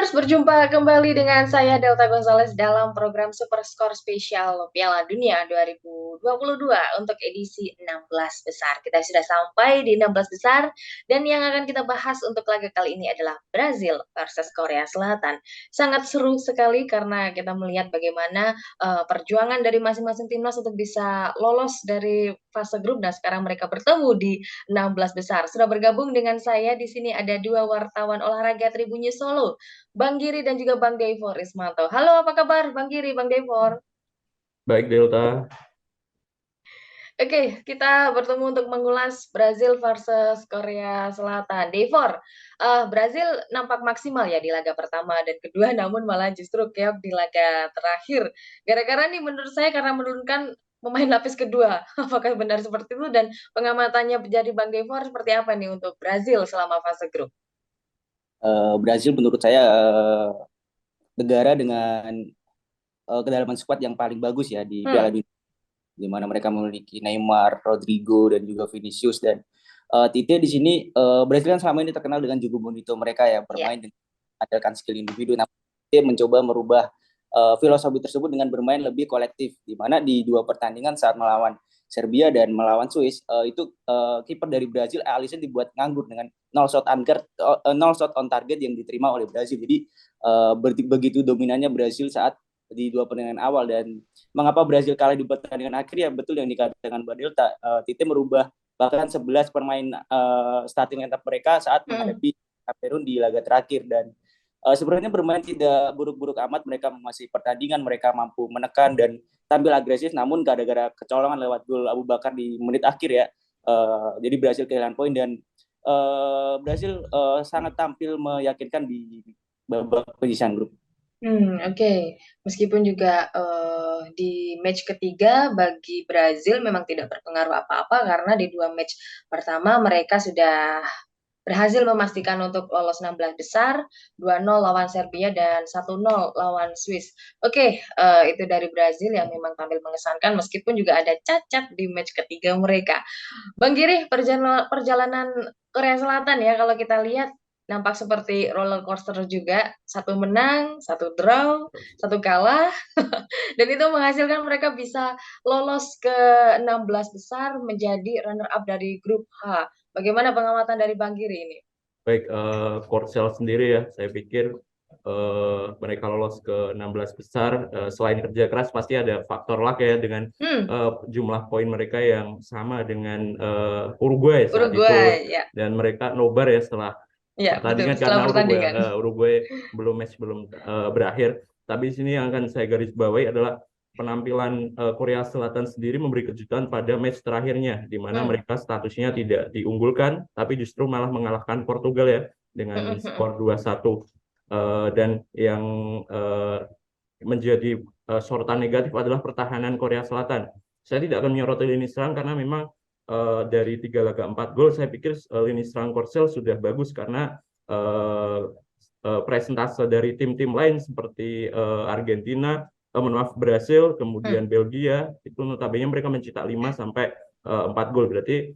Bangers, berjumpa kembali dengan saya Delta Gonzalez dalam program Super Score Spesial Piala Dunia 2022 untuk edisi 16 besar. Kita sudah sampai di 16 besar dan yang akan kita bahas untuk laga kali ini adalah Brazil versus Korea Selatan. Sangat seru sekali karena kita melihat bagaimana perjuangan dari masing-masing timnas untuk bisa lolos dari fase grup dan sekarang mereka bertemu di 16 besar. Sudah bergabung dengan saya di sini ada dua wartawan olahraga Tribunnews Solo, Bang Giri dan juga Bang Devor Ismanto. Halo, apa kabar Bang Giri, Bang Devor? Baik, Delta. Oke, kita bertemu untuk mengulas Brazil versus Korea Selatan. Devor, Brazil nampak maksimal ya di laga pertama dan kedua, namun malah justru keok di laga terakhir. Gara-gara nih menurut saya karena menurunkan pemain lapis kedua. Apakah benar seperti itu dan pengamatannya jadi Bang Devor seperti apa nih untuk Brazil selama fase grup? Brazil menurut saya negara dengan kedalaman skuad yang paling bagus ya di Hmm, Piala Dunia, di mana mereka memiliki Neymar, Rodrigo dan juga Vinicius dan Tite di sini. Brazil kan selama ini terkenal dengan jugo bonito mereka ya, ya. bermain dengan mengandalkan skill individu. Namun Tite mencoba merubah filosofi tersebut dengan bermain lebih kolektif, di mana di dua pertandingan saat melawan Serbia dan melawan Swiss, itu kiper dari Brazil Alisson dibuat nganggur dengan nol shot on target yang diterima oleh Brazil. Jadi begitu dominannya Brazil saat di dua pertandingan awal. Dan mengapa Brazil kalah di pertandingan akhir, ya betul yang dikatakan Mbak Delta. Tite merubah bahkan 11 permain starting lineup mereka saat Hmm. menghadapi Kamerun di laga terakhir. Dan sebenarnya bermain tidak buruk-buruk amat, mereka menguasai pertandingan, mereka mampu menekan dan tampil agresif, namun gara-gara kecolongan lewat gol Abu Bakar di menit akhir ya, jadi Brazil kehilangan poin. Dan Brazil sangat tampil meyakinkan di babak penyisihan grup. Oke. Meskipun juga di match ketiga bagi Brazil memang tidak berpengaruh apa-apa karena di dua match pertama mereka sudah berhasil memastikan untuk lolos 16 besar, 2-0 lawan Serbia dan 1-0 lawan Swiss. Oke, itu dari Brazil yang memang tampil mengesankan meskipun juga ada cacat di match ketiga mereka. Bang Giri, perjalanan Korea Selatan ya kalau kita lihat nampak seperti roller coaster juga, satu menang, satu draw, satu kalah, dan itu menghasilkan mereka bisa lolos ke 16 besar menjadi runner up dari grup H. Bagaimana pengamatan dari Bang Giri ini? Baik, Korsel sendiri ya, saya pikir mereka lolos ke 16 besar. Selain kerja keras, pasti ada faktor luck ya dengan Hmm, jumlah poin mereka yang sama dengan Uruguay saat itu. Uruguay, ya, Dan mereka nobar ya setelah ya betul. pertandingan Setelah karena pertandingan. Uruguay belum berakhir. Tapi di sini yang akan saya garis bawahi adalah penampilan Korea Selatan sendiri memberi kejutan pada match terakhirnya, di mana Hmm, mereka statusnya tidak diunggulkan, tapi justru malah mengalahkan Portugal ya dengan hmm, hmm, hmm. skor 2-1. Dan yang eh, menjadi sorotan negatif adalah pertahanan Korea Selatan. Saya tidak akan menyoroti lini serang karena memang dari 3 laga 4 gol, saya pikir lini serang Korsel sudah bagus karena eh, presentase dari tim-tim lain seperti Argentina, maaf Brasil, Hmm. kemudian Belgia, itu notabene mereka mencetak 5 sampai 4 gol. Berarti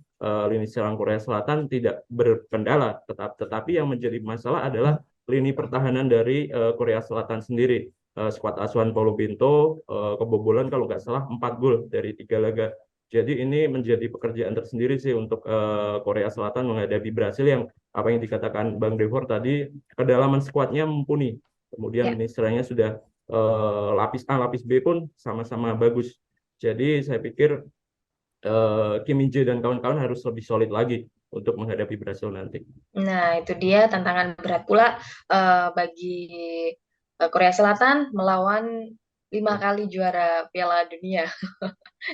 lini serang Korea Selatan tidak berkendala, tetapi yang menjadi masalah adalah lini pertahanan dari Korea Selatan sendiri. Skuad asuhan Paulo Bento kebobolan kalau nggak salah 4 gol dari 3 laga. Jadi ini menjadi pekerjaan tersendiri sih untuk Korea Selatan menghadapi Brasil yang apa yang dikatakan Bang Devor tadi, kedalaman skuadnya mumpuni. Kemudian Ya. lini serangnya sudah lapis A, lapis B pun sama-sama bagus. Jadi saya pikir Kim Min Jae dan kawan-kawan harus lebih solid lagi untuk menghadapi Brasil nanti. Nah, itu dia tantangan berat pula bagi Korea Selatan melawan 5 kali juara Piala Dunia.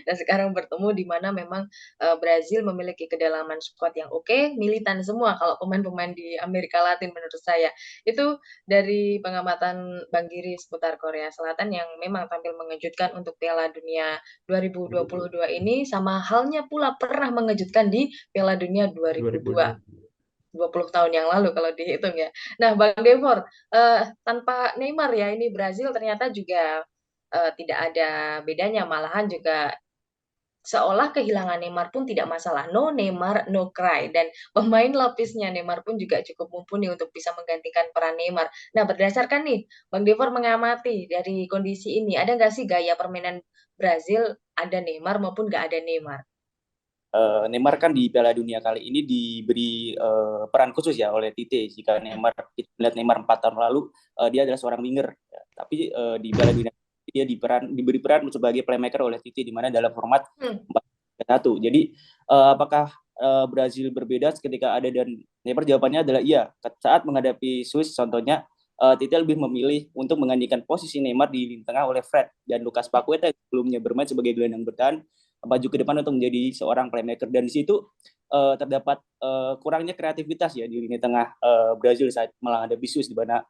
Dan sekarang bertemu di mana memang Brazil memiliki kedalaman skuad yang oke, militan semua kalau pemain-pemain di Amerika Latin menurut saya. Itu dari pengamatan Bang Giri seputar Korea Selatan yang memang tampil mengejutkan untuk Piala Dunia 2022 ini, sama halnya pula pernah mengejutkan di Piala Dunia 2002. 2002. 20 tahun yang lalu kalau dihitung ya. Nah, Bang Devor, tanpa Neymar ya, ini Brazil ternyata juga tidak ada bedanya, malahan juga seolah kehilangan Neymar pun tidak masalah. No Neymar, no cry. Dan pemain lapisnya Neymar pun juga cukup mumpuni untuk bisa menggantikan peran Neymar. Nah, berdasarkan nih, Bang Devor mengamati dari kondisi ini, ada nggak sih gaya permainan Brazil ada Neymar maupun nggak ada Neymar? Neymar kan di Piala Dunia kali ini diberi peran khusus ya oleh Tite. Jika Neymar kita lihat Neymar 4 tahun lalu, dia adalah seorang winger. Ya. Tapi di Piala Dunia dia diberi peran sebagai playmaker oleh Tite di mana dalam format Hmm. 4-1. Jadi apakah Brazil berbeda ketika ada dan Neymar? Jawabannya adalah iya. Saat menghadapi Swiss contohnya, Tite lebih memilih untuk menggantikan posisi Neymar di lini tengah oleh Fred dan Lucas Paqueta yang sebelumnya bermain sebagai gelandang bertahan maju ke depan untuk menjadi seorang playmaker, dan di situ terdapat kurangnya kreativitas ya di lini tengah Brazil saat menghadapi Swiss, di mana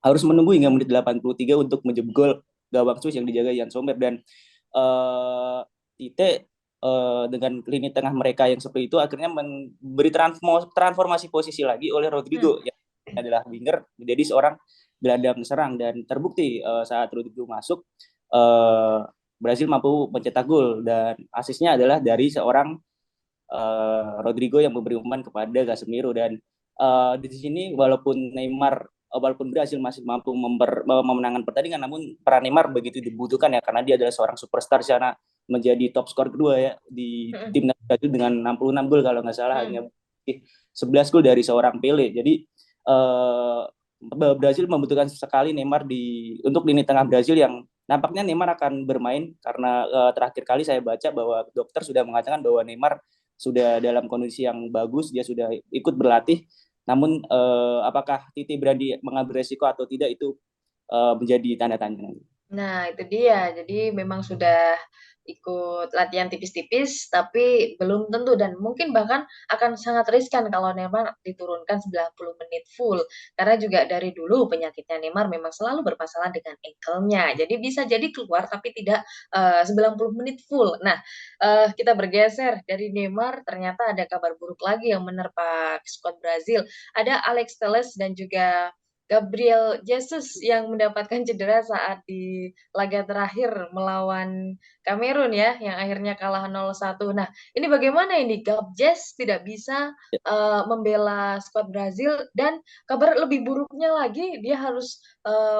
harus menunggu hingga menit 83 untuk menjebol gawang Swiss yang dijaga Jan Sommer. Dan Tite dengan lini tengah mereka yang seperti itu akhirnya memberi transformasi posisi lagi oleh Rodrigo yang adalah winger menjadi seorang gelandang serang, dan terbukti saat Rodrigo masuk Brazil mampu mencetak gol, dan asisnya adalah dari seorang Rodrigo yang memberi umpan kepada Casemiro. Dan di sini walaupun Brazil masih mampu memenangkan pertandingan, namun peran Neymar begitu dibutuhkan ya, karena dia adalah seorang superstar di sana, menjadi top skor kedua ya di timnas Brazil dengan 66 gol kalau nggak salah, hanya 11 gol dari seorang Pele. Jadi Brazil membutuhkan sekali Neymar untuk lini tengah Brazil, yang nampaknya Neymar akan bermain karena terakhir kali saya baca bahwa dokter sudah mengatakan bahwa Neymar sudah dalam kondisi yang bagus, dia sudah ikut berlatih. Namun apakah Titi berani mengambil resiko atau tidak, itu menjadi tanda tanya. Nah, itu dia. Jadi memang sudah ikut latihan tipis-tipis, tapi belum tentu dan mungkin bahkan akan sangat riskan kalau Neymar diturunkan 90 menit full. Karena juga dari dulu penyakitnya Neymar memang selalu bermasalah dengan ankle-nya. Jadi bisa jadi keluar tapi tidak 90 menit full. Nah, kita bergeser dari Neymar, ternyata ada kabar buruk lagi yang menerpa skuad Brazil. Ada Alex Telles dan juga Gabriel Jesus yang mendapatkan cedera saat di laga terakhir melawan Kamerun ya, yang akhirnya kalah 0-1. Nah, ini bagaimana ini? Gabjes tidak bisa membela skuad Brazil, dan kabar lebih buruknya lagi, dia harus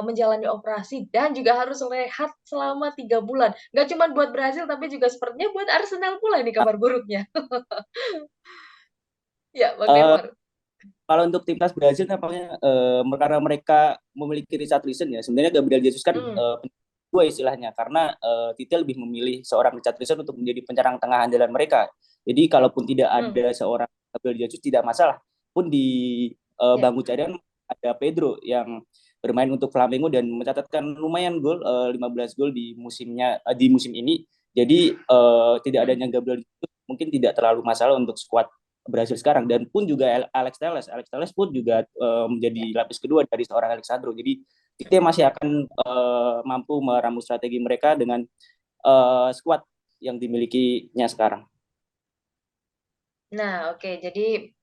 menjalani operasi dan juga harus rehat selama 3 bulan. Nggak cuma buat Brazil, tapi juga sepertinya buat Arsenal pula ini kabar buruknya. Ya, Bang Uh, Devor. Kalau untuk timnas Brazil nampaknya karena mereka memiliki Richarlison ya, sebenarnya Gabriel Jesus kan Hmm. dua istilahnya, karena Tite lebih memilih seorang Richarlison untuk menjadi penyerang tengah andalan mereka. Jadi kalaupun tidak Hmm. ada seorang Gabriel Jesus tidak masalah. Pun di Ya. bangku cadangan ada Pedro yang bermain untuk Flamengo dan mencatatkan lumayan gol, 15 gol di musim ini. Jadi tidak Hmm. adanya Gabriel Jesus mungkin tidak terlalu masalah untuk skuad Brasil sekarang. Dan pun juga Alex Telles pun juga menjadi lapis kedua dari seorang Alexandro. Jadi kita masih akan mampu meramu strategi mereka dengan skuad yang dimilikinya sekarang. Nah, oke. Jadi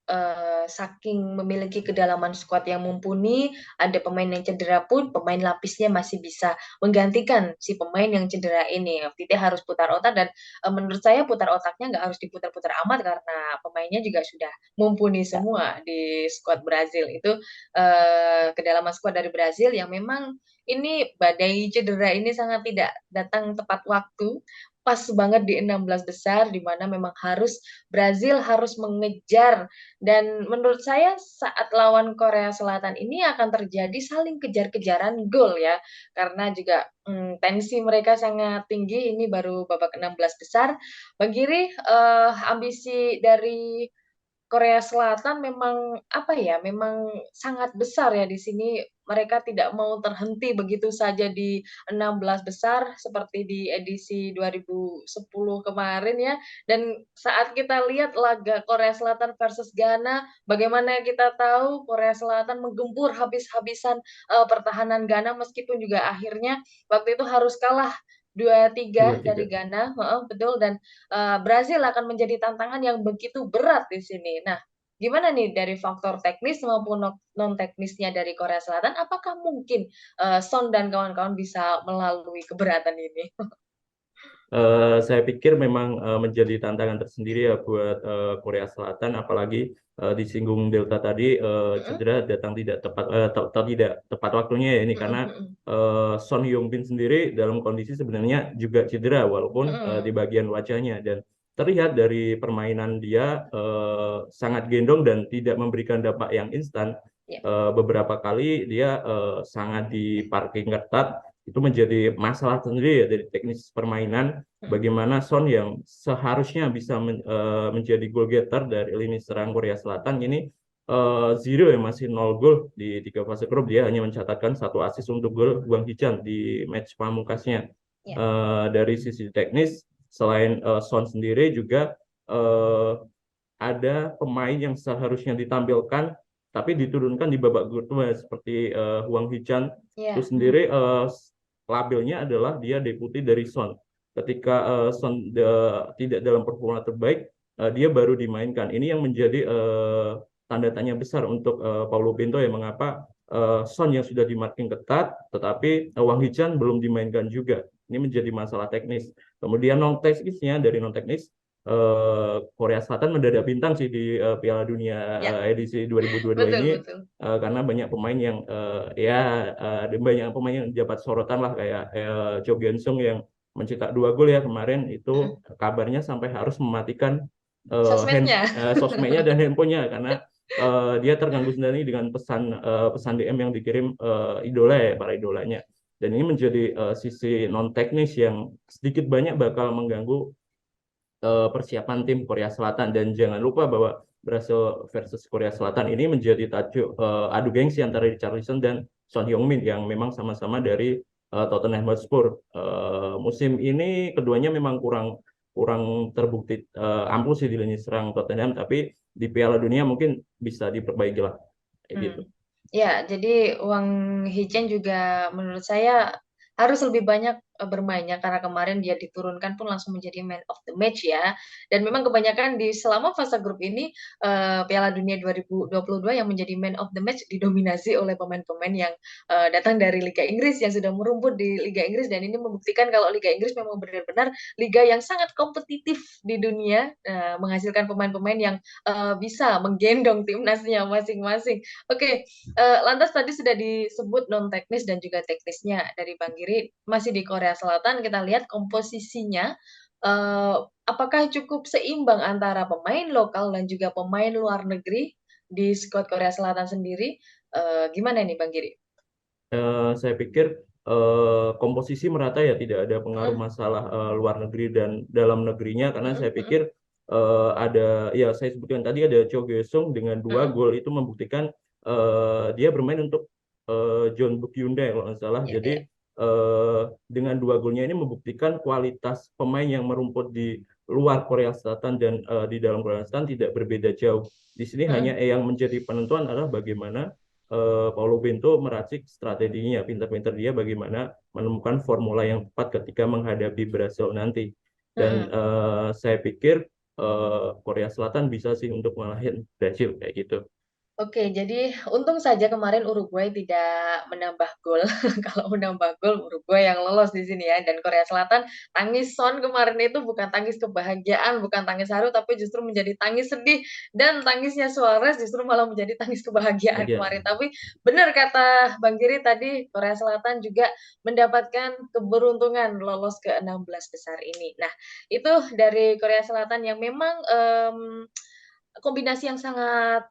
saking memiliki kedalaman skuad yang mumpuni, ada pemain yang cedera pun pemain lapisnya masih bisa menggantikan si pemain yang cedera ini. Tite harus putar otak dan menurut saya putar otaknya nggak harus diputar-putar amat karena pemainnya juga sudah mumpuni Ya. semua di skuad Brazil. Itu kedalaman skuad dari Brazil yang memang ini badai cedera ini sangat tidak datang tepat waktu. Pas banget di 16 besar, di mana memang Brazil harus mengejar, dan menurut saya saat lawan Korea Selatan ini akan terjadi saling kejar-kejaran gol ya, karena juga tensi mereka sangat tinggi. Ini baru babak 16 besar. Bang Giri, ambisi dari Korea Selatan memang apa ya, memang sangat besar ya di sini. Mereka tidak mau terhenti begitu saja di 16 besar seperti di edisi 2010 kemarin ya. Dan saat kita lihat laga Korea Selatan versus Ghana, bagaimana kita tahu Korea Selatan menggempur habis-habisan pertahanan Ghana, meskipun juga akhirnya waktu itu harus kalah 2-3 dari 2-3. Ghana, betul. Dan Brazil akan menjadi tantangan yang begitu berat di sini. Nah, gimana nih dari faktor teknis maupun non teknisnya dari Korea Selatan? Apakah mungkin Son dan kawan-kawan bisa melalui keberatan ini? Saya pikir memang menjadi tantangan tersendiri ya buat Korea Selatan, apalagi disinggung Delta tadi, Mm-mm. cedera datang tidak tepat, tidak tepat waktunya ya ini, Mm-mm, karena mm-mm, Son Heung-bin sendiri dalam kondisi sebenarnya juga cedera walaupun di mm-mm. bagian wajahnya, dan terlihat dari permainan dia sangat gendong dan tidak memberikan dampak yang instan. Ya. Beberapa kali dia sangat di parking ketat, itu menjadi masalah sendiri ya dari teknis permainan. Mm-mm. Bagaimana Son yang seharusnya bisa menjadi goal getter dari lini serang Korea Selatan ini zero ya, masih 0 gol di 3 fase grup. Dia hanya mencatatkan 1 assist untuk gol Hwang Hee-chan di match pamungkasnya. Ya. Dari sisi teknis, selain Son sendiri juga eh, ada pemain yang seharusnya ditampilkan tapi diturunkan di babak kedua seperti Hwang Hee-chan itu Ya. sendiri, labelnya adalah dia deputi dari Son. Ketika Son tidak dalam performa terbaik, dia baru dimainkan. Ini yang menjadi tanda tanya besar untuk Paulo Bento ya, mengapa Son yang sudah di marking ketat tetapi Hwang Hee-chan belum dimainkan juga. Ini menjadi masalah teknis. Kemudian non teknisnya, dari non teknis Korea Selatan mendadak bintang sih di Piala Dunia Ya. edisi 2022 Betul, ini, betul. karena banyak pemain yang ya ada banyak pemain yang dapat sorotan lah, kayak Cho Gyun-sung yang mencetak 2 gol ya kemarin Mm-mm. itu, kabarnya sampai harus mematikan Sosmednya. sosmednya dan handphonenya karena dia terganggu sendiri dengan pesan DM yang dikirim idola ya, para idolanya. Dan ini menjadi sisi non teknis yang sedikit banyak bakal mengganggu persiapan tim Korea Selatan. Dan jangan lupa bahwa Brasil versus Korea Selatan ini menjadi tajuk adu gengsi antara Richarlison dan Son Heung-min yang memang sama-sama dari Tottenham Hotspur. Musim ini keduanya memang kurang kurang terbukti ampuh sih di lini serang Tottenham, tapi di Piala Dunia mungkin bisa diperbaiki lah kayak gitu. Hmm. Ya, jadi Wang Hee-chan juga menurut saya harus lebih banyak bermainnya karena kemarin dia diturunkan pun langsung menjadi man of the match ya. Dan memang kebanyakan di selama fase grup ini Piala Dunia 2022 yang menjadi man of the match didominasi oleh pemain-pemain yang datang dari Liga Inggris yang sudah merumput di Liga Inggris, dan ini membuktikan kalau Liga Inggris memang benar-benar liga yang sangat kompetitif di dunia, menghasilkan pemain-pemain yang bisa menggendong timnasnya masing-masing. Oke, lantas tadi sudah disebut non teknis dan juga teknisnya dari Bang Giri. Masih di Korea Selatan kita lihat komposisinya, eh, apakah cukup seimbang antara pemain lokal dan juga pemain luar negeri di skuad Korea Selatan sendiri? Gimana nih Bang Giri? Saya pikir komposisi merata ya, tidak ada pengaruh Mm, masalah luar negeri dan dalam negerinya, karena mm, saya mm, pikir ada ya, saya sebutkan tadi ada Cho Gyesung dengan mm, dua mm. gol itu membuktikan dia bermain untuk John Book Hyundai kalau nggak salah. Ya, Jadi ya. dengan 2 golnya ini membuktikan kualitas pemain yang merumput di luar Korea Selatan dan di dalam Korea Selatan tidak berbeda jauh. Di sini hanya Mm, yang menjadi penentuan adalah bagaimana Paulo Bento meracik strateginya, pintar-pintar dia bagaimana menemukan formula yang tepat ketika menghadapi Brasil nanti. mm, Dan mm. saya pikir Korea Selatan bisa sih untuk mengalahin Brasil kayak gitu. Oke, jadi untung saja kemarin Uruguay tidak menambah gol. Kalau menambah gol, Uruguay yang lolos di sini ya. Dan Korea Selatan, tangis Son kemarin itu bukan tangis kebahagiaan, bukan tangis haru, tapi justru menjadi tangis sedih. Dan tangisnya Suarez justru malah menjadi tangis kebahagiaan Aja. kemarin. Tapi benar kata Bang Giri tadi, Korea Selatan juga mendapatkan keberuntungan lolos ke 16 besar ini. Nah, itu dari Korea Selatan yang memang kombinasi yang sangat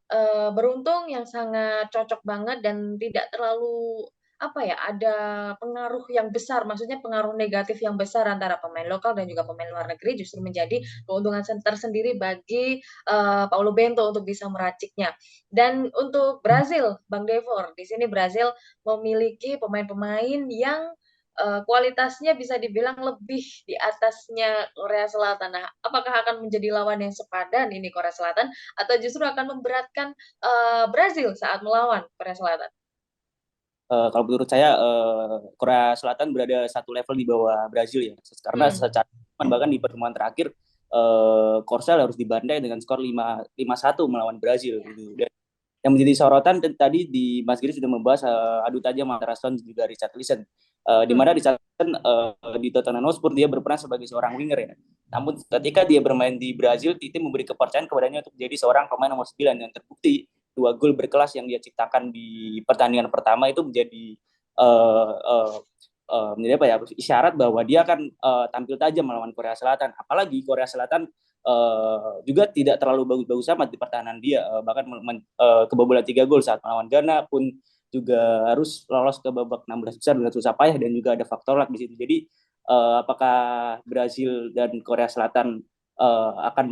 beruntung, yang sangat cocok banget dan tidak terlalu apa ya, ada pengaruh yang besar, maksudnya pengaruh negatif yang besar antara pemain lokal dan juga pemain luar negeri, justru menjadi keuntungan tersendiri bagi Paulo Bento untuk bisa meraciknya. Dan untuk Brazil, Bang Devor, di sini Brazil memiliki pemain-pemain yang kualitasnya bisa dibilang lebih di atasnya Korea Selatan. Nah, apakah akan menjadi lawan yang sepadan ini Korea Selatan, atau justru akan memberatkan Brazil saat melawan Korea Selatan? Kalau menurut saya Korea Selatan berada satu level di bawah Brazil ya, karena Hmm. secara bahkan di pertemuan terakhir Korsel harus dibantai dengan skor 5-1 melawan Brazil gitu. Dan yang menjadi sorotan tadi di Mas Giri sudah membahas adu tajam antara Son dan juga Richarlison. Di mana Richarlison di Tottenham Hotspur dia berperan sebagai seorang winger ya. Namun ketika dia bermain di Brazil, Tite memberi kepercayaan kepadanya untuk jadi seorang pemain nomor 9 yang terbukti 2 gol berkelas yang dia ciptakan di pertandingan pertama itu menjadi menjadi apa ya, isyarat bahwa dia akan tampil tajam melawan Korea Selatan. Apalagi Korea Selatan juga tidak terlalu bagus-bagus amat di pertahanan dia, bahkan kebobolan 3 gol saat melawan Ghana pun juga harus lolos ke babak 16 besar dengan susah payah, dan juga ada faktor luck di situ. Jadi apakah Brazil dan Korea Selatan akan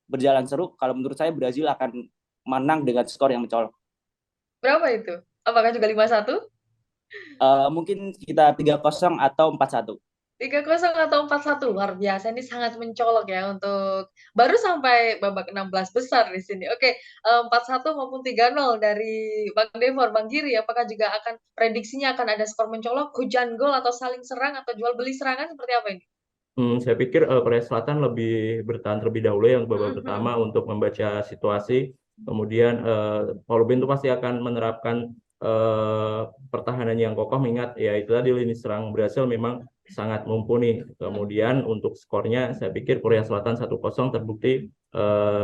berjalan seru? Kalau menurut saya Brazil akan menang dengan skor yang mencolok. Berapa itu? Apakah juga 5-1? Mungkin kita 3-0 atau 4-1. 3-0 atau 4-1, luar biasa. Ini sangat mencolok ya untuk baru sampai babak 16 besar di sini. Oke, 4-1 maupun 3-0 dari Bang Devor. Bang Giri, apakah juga akan prediksinya akan ada skor mencolok, hujan gol atau saling serang atau jual beli serangan seperti apa ini? Saya pikir Korea Selatan lebih bertahan terlebih dahulu yang babak pertama untuk membaca situasi. Kemudian Paul Ben itu pasti akan menerapkan pertahanan yang kokoh, mengingat ya itu tadi lini serang Brasil memang sangat mumpuni. Kemudian untuk skornya saya pikir Korea Selatan 1-0 terbukti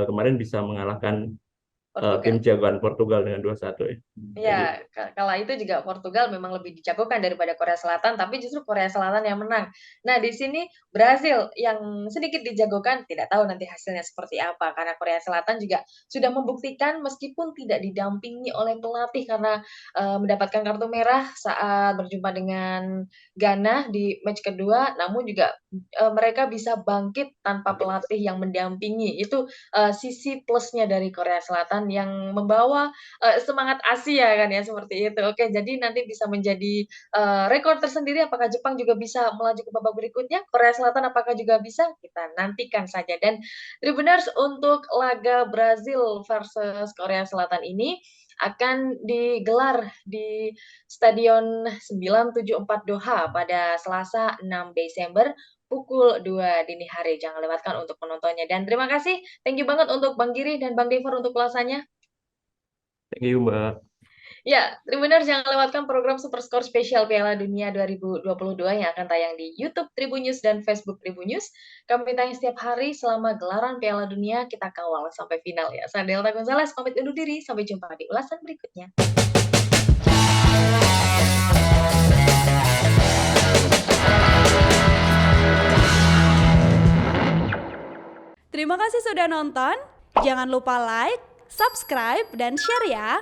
kemarin bisa mengalahkan tim jagoan Portugal dengan 2-1 ya. Ya, kala itu juga Portugal memang lebih dijagokan daripada Korea Selatan, tapi justru Korea Selatan yang menang. Nah, di sini Brazil yang sedikit dijagokan, tidak tahu nanti hasilnya seperti apa, karena Korea Selatan juga sudah membuktikan meskipun tidak didampingi oleh pelatih karena mendapatkan kartu merah saat berjumpa dengan Ghana di match kedua, namun juga mereka bisa bangkit tanpa pelatih yang mendampingi. Itu sisi plusnya dari Korea Selatan yang membawa semangat Asia kan ya, seperti itu. Oke, jadi nanti bisa menjadi rekor tersendiri. Apakah Jepang juga bisa melaju ke babak berikutnya? Korea Selatan apakah juga bisa? Kita nantikan saja. Dan Tribuners, untuk laga Brazil versus Korea Selatan ini akan digelar di Stadion 974 Doha pada Selasa 6 Desember pukul 2 dini hari. Jangan lewatkan untuk menontonnya. Dan terima kasih, thank you banget untuk Bang Giri dan Bang Devor untuk ulasannya. Thank you, Mbak. Ya, Tribuners, jangan lewatkan program Super Score spesial Piala Dunia 2022 yang akan tayang di YouTube Tribun News dan Facebook Tribun News. Kami tayang setiap hari selama gelaran Piala Dunia, kita kawal sampai final ya. Saya Delta Gonzales, pamit undur diri. Sampai jumpa di ulasan berikutnya. Terima kasih sudah nonton. Jangan lupa like, subscribe, dan share ya.